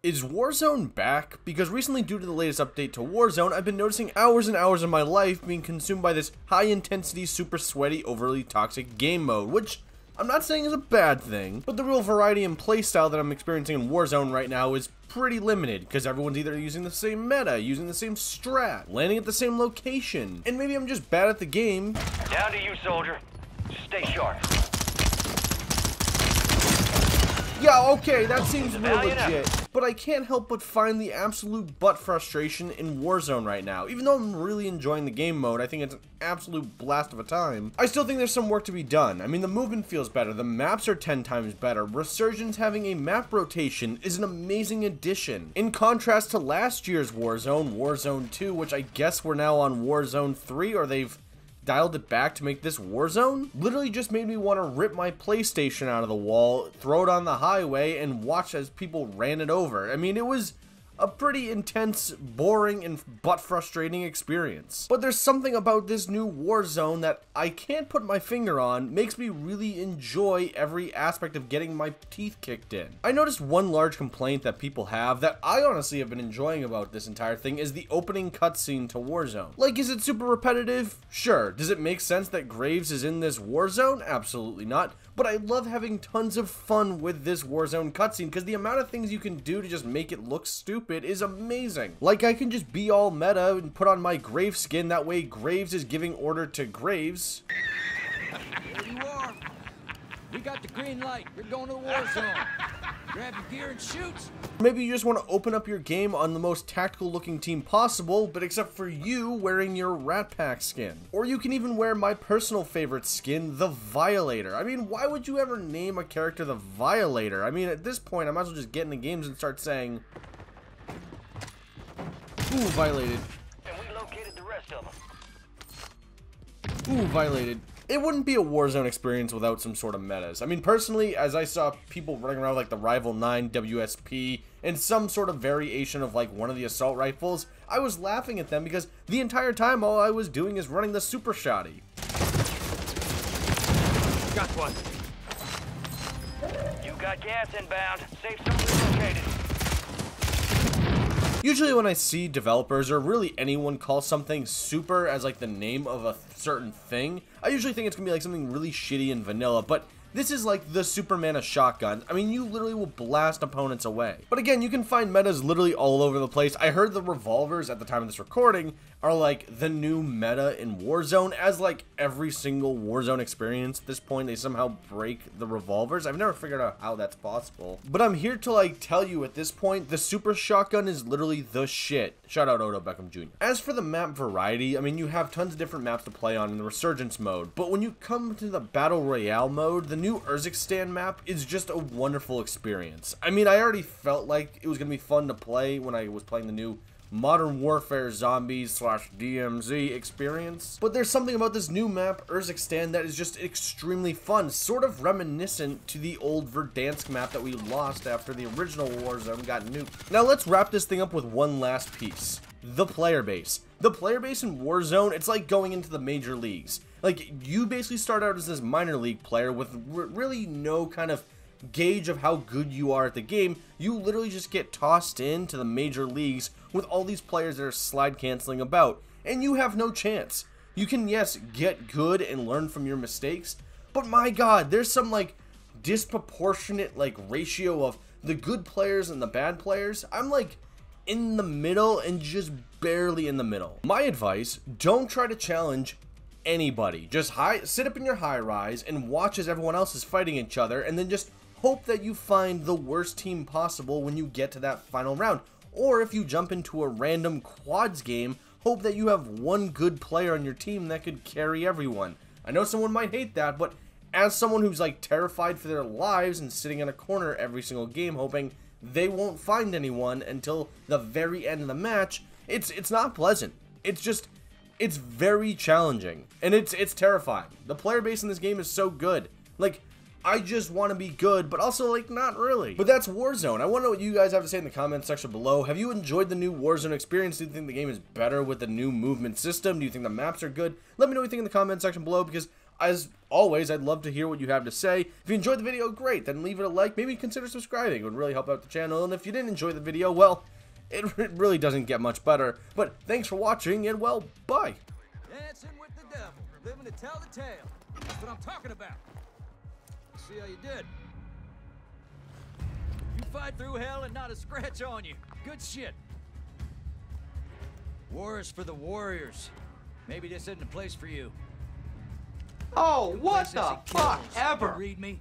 Is Warzone back? Because recently, due to the latest update to Warzone, I've been noticing hours and hours of my life being consumed by this high-intensity, super sweaty, overly toxic game mode, which I'm not saying is a bad thing, but the real variety and playstyle that I'm experiencing in Warzone right now is pretty limited, because everyone's either using the same meta, using the same strat, landing at the same location, and maybe I'm just bad at the game. Down to you, soldier. Just stay sharp. Yeah, okay, that seems real legit, but I can't help but find the absolute butt frustration in Warzone right now. Even though I'm really enjoying the game mode, I think it's an absolute blast of a time, I still think there's some work to be done. I mean, the movement feels better, the maps are 10 times better, Resurgence having a map rotation is an amazing addition. In contrast to last year's Warzone, Warzone 2, which I guess we're now on Warzone 3, or they've dialed it back to make this Warzone, literally just made me want to rip my PlayStation out of the wall, throw it on the highway, and watch as people ran it over. I mean, it was a pretty intense, boring, and butt-frustrating experience. But there's something about this new Warzone that I can't put my finger on, makes me really enjoy every aspect of getting my teeth kicked in. I noticed one large complaint that people have that I honestly have been enjoying about this entire thing is the opening cutscene to Warzone. Like, is it super repetitive? Sure. Does it make sense that Graves is in this Warzone? Absolutely not. But I love having tons of fun with this Warzone cutscene because the amount of things you can do to just make it look stupid is amazing. Like, I can just be all meta and put on my Graves skin, that way Graves is giving order to Graves. There you are. We got the green light. You're going to the war zone. Grab your gear and shoot. Maybe you just want to open up your game on the most tactical looking team possible, but except for you wearing your Rat Pack skin. Or you can even wear my personal favorite skin, the Violator. I mean, why would you ever name a character the Violator? I mean, at this point, I might as well just get into games and start saying, ooh, violated. And we located the rest of them. Ooh, violated. It wouldn't be a Warzone experience without some sort of metas. I mean, personally, as I saw people running around like the Rival 9 WSP and some sort of variation of like one of the assault rifles, I was laughing at them because the entire time all I was doing is running the super shotty. Got one. You got gas inbound. Safe zone relocated. Usually when I see developers or really anyone call something super as like the name of a certain thing, I usually think it's gonna be like something really shitty and vanilla, but this is like the Superman of shotguns. I mean, you literally will blast opponents away. But again, you can find metas literally all over the place. I heard the revolvers at the time of this recording are like the new meta in Warzone, as like every single Warzone experience at this point, they somehow break the revolvers. I've never figured out how that's possible. But I'm here to like tell you at this point, the super shotgun is literally the shit. Shout out Odo Beckham Jr. As for the map variety, I mean, you have tons of different maps to play on in the Resurgence mode, but when you come to the Battle Royale mode, the new Urzikstan map is just a wonderful experience. I mean, I already felt like it was going to be fun to play when I was playing the new Modern Warfare Zombies / DMZ experience, but there's something about this new map, Urzikstan, that is just extremely fun, sort of reminiscent to the old Verdansk map that we lost after the original Warzone got nuked. Now let's wrap this thing up with one last piece. The player base. The player base in Warzone, it's like going into the major leagues. Like, you basically start out as this minor league player with really no kind of gauge of how good you are at the game. You literally just get tossed into the major leagues with all these players that are slide canceling about, and you have no chance. You can, yes, get good and learn from your mistakes, but my god, there's some like disproportionate like ratio of the good players and the bad players. I'm like in the middle and just barely in the middle. My advice, don't try to challenge anybody. Just sit up in your high rise and watch as everyone else is fighting each other, and then just hope that you find the worst team possible when you get to that final round. Or if you jump into a random quads game, hope that you have one good player on your team that could carry everyone. I know someone might hate that, but as someone who's like terrified for their lives and sitting in a corner every single game hoping they won't find anyone until the very end of the match, it's not pleasant. It's very challenging, and it's terrifying. The player base in this game is so good. Like, I just want to be good, but also, like, not really. But that's Warzone. I want to know what you guys have to say in the comments section below. Have you enjoyed the new Warzone experience? Do you think the game is better with the new movement system? Do you think the maps are good? Let me know what you think in the comment section below, because as always, I'd love to hear what you have to say. If you enjoyed the video, great, then leave it a like, maybe consider subscribing. It would really help out the channel, and if you didn't enjoy the video, well, it really doesn't get much better. But thanks for watching, and well, bye. Dancing with the devil, living to tell the tale. That's what I'm talking about. Let's see how you did. You fight through hell and not a scratch on you. Good shit. War is for the warriors. Maybe this isn't a place for you. Oh, what the fuck ever? Read me?